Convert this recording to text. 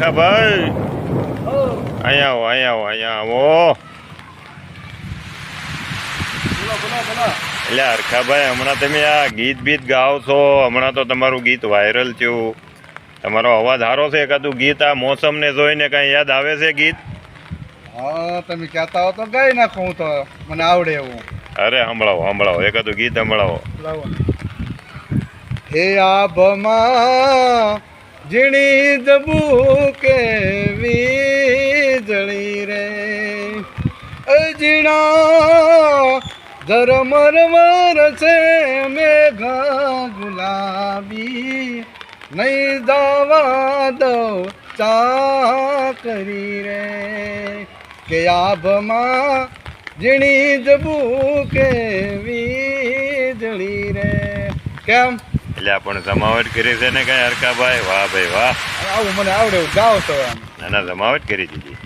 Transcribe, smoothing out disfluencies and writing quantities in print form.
હરખાભાઈ અહીંયા આવો એટલે હરખાભાઈ હમણાં તમે આ ગીત બીત ગાઓ છો, હમણાં તો તમારું ગીત વાયરલ થયું, તમારો અવાજ સારો છે. એકાદું ગીત આ મોસમને જોઈને કઈ યાદ આવે છે ગીત? હા, તમે કહેતા હો તો ગાઈ નાખું, તો મને આવડે એવું. અરે સંભળાવો એકાદું ગીત સંભળાવો. હે આભમાં ઝીણી જબુકે વીજળી રે, અજીણા ઝરમર વરસે મેઘા ગુલાબી, નહીં દાવા દઉં ચાકરી રે. કે આભમાં ઝીણી જબુકે વીજળી રે. કેમ એટલે આપણે જમાવટ કરી છે ને કઈ હરખાભાઈ? વાહ ભાઈ વાહ, આવું મને આવડે એવું ગાવ તો. ના જમાવટ કરી દીધી.